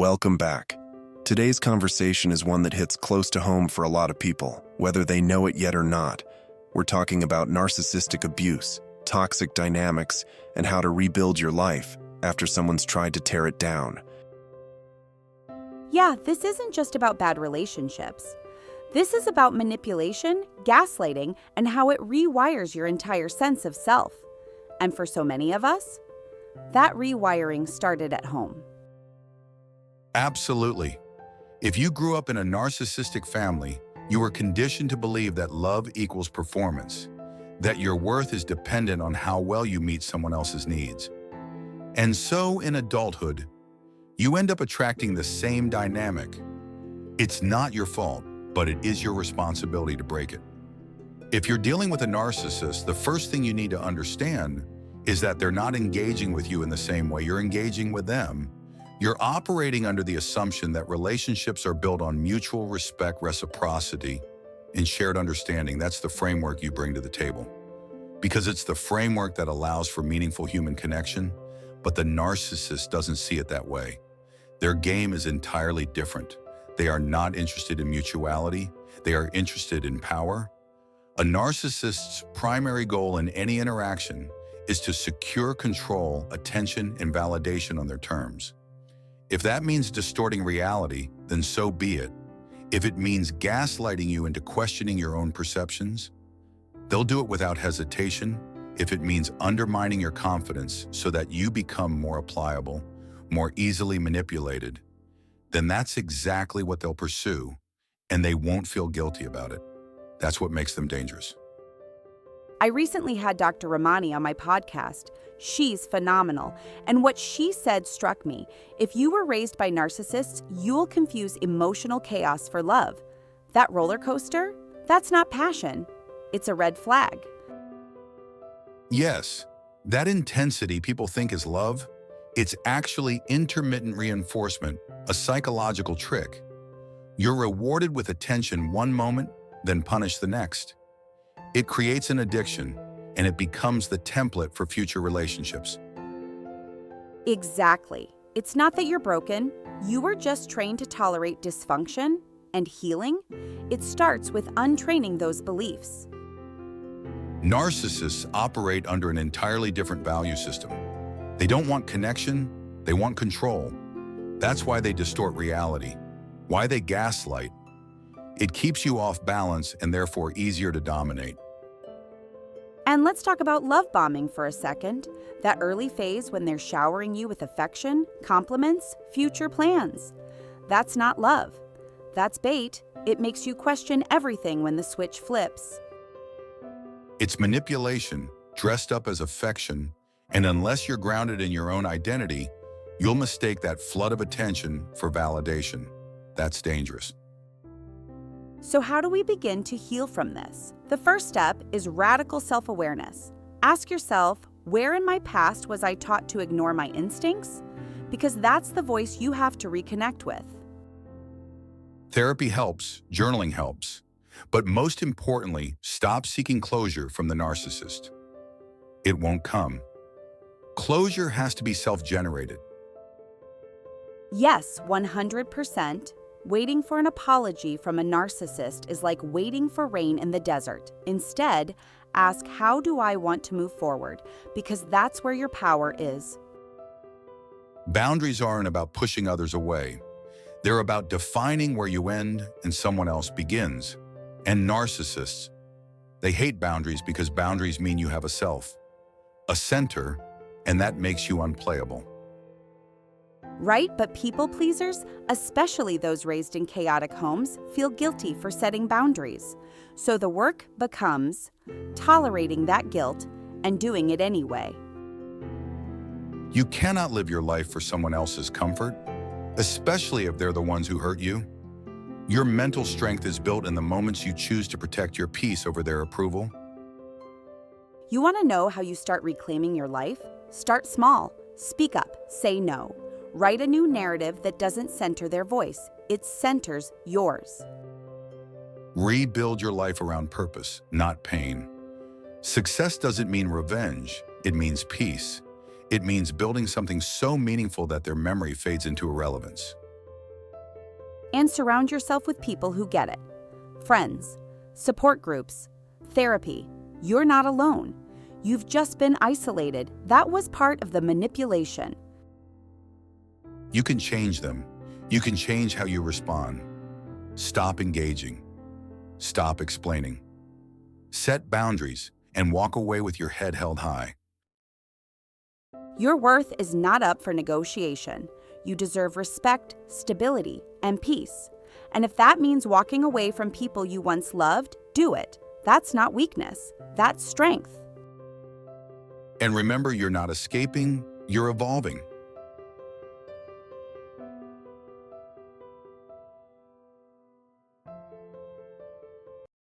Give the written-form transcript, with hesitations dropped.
Welcome back. Today's conversation is one that hits close to home for a lot of people, whether they know it yet or not. We're talking about narcissistic abuse, toxic dynamics, and how to rebuild your life after someone's tried to tear it down. Yeah, this isn't just about bad relationships. This is about manipulation, gaslighting, and how it rewires your entire sense of self. And for so many of us, that rewiring started at home. Absolutely. If you grew up in a narcissistic family, you were conditioned to believe that love equals performance, that your worth is dependent on how well you meet someone else's needs. And so in adulthood, you end up attracting the same dynamic. It's not your fault, but it is your responsibility to break it. If you're dealing with a narcissist, the first thing you need to understand is that they're not engaging with you in the same way you're engaging with them. You're operating under the assumption that relationships are built on mutual respect, reciprocity, and shared understanding. That's the framework you bring to the table. Because it's the framework that allows for meaningful human connection, but the narcissist doesn't see it that way. Their game is entirely different. They are not interested in mutuality. They are interested in power. A narcissist's primary goal in any interaction is to secure control, attention, and validation on their terms. If that means distorting reality, then so be it. If it means gaslighting you into questioning your own perceptions, they'll do it without hesitation. If it means undermining your confidence so that you become more pliable, more easily manipulated, then that's exactly what they'll pursue, and they won't feel guilty about it. That's what makes them dangerous. I recently had Dr. Ramani on my podcast. She's phenomenal. And what she said struck me. If you were raised by narcissists, you'll confuse emotional chaos for love. That roller coaster, that's not passion. It's a red flag. Yes, that intensity people think is love, it's actually intermittent reinforcement, a psychological trick. You're rewarded with attention one moment, then punished the next. It creates an addiction, and it becomes the template for future relationships. Exactly. It's not that you're broken. You were just trained to tolerate dysfunction and healing. It starts with untraining those beliefs. Narcissists operate under an entirely different value system. They don't want connection, they want control. That's why they distort reality, why they gaslight. It keeps you off balance and therefore easier to dominate. And let's talk about love bombing for a second. That early phase when they're showering you with affection, compliments, future plans. That's not love. That's bait. It makes you question everything when the switch flips. It's manipulation, dressed up as affection, and unless you're grounded in your own identity, you'll mistake that flood of attention for validation. That's dangerous. So how do we begin to heal from this? The first step is radical self-awareness. Ask yourself, where in my past was I taught to ignore my instincts? Because that's the voice you have to reconnect with. Therapy helps, journaling helps, but most importantly, stop seeking closure from the narcissist. It won't come. Closure has to be self-generated. Yes, 100%. Waiting for an apology from a narcissist is like waiting for rain in the desert. Instead, ask, how do I want to move forward? Because that's where your power is. Boundaries aren't about pushing others away. They're about defining where you end and someone else begins. And narcissists, they hate boundaries because boundaries mean you have a self, a center, and that makes you unplayable. Right? But people pleasers, especially those raised in chaotic homes, feel guilty for setting boundaries. So the work becomes tolerating that guilt and doing it anyway. You cannot live your life for someone else's comfort, especially if they're the ones who hurt you. Your mental strength is built in the moments you choose to protect your peace over their approval. You want to know how you start reclaiming your life? Start small. Speak up. Say no. Write a new narrative that doesn't center their voice. It centers yours. Rebuild your life around purpose, not pain. Success doesn't mean revenge. It means peace. It means building something so meaningful that their memory fades into irrelevance. And surround yourself with people who get it. Friends, support groups, therapy. You're not alone. You've just been isolated. That was part of the manipulation. You can change them. You can change how you respond. Stop engaging. Stop explaining. Set boundaries and walk away with your head held high. Your worth is not up for negotiation. You deserve respect, stability, and peace. And if that means walking away from people you once loved, do it. That's not weakness. That's strength. And remember, you're not escaping, you're evolving.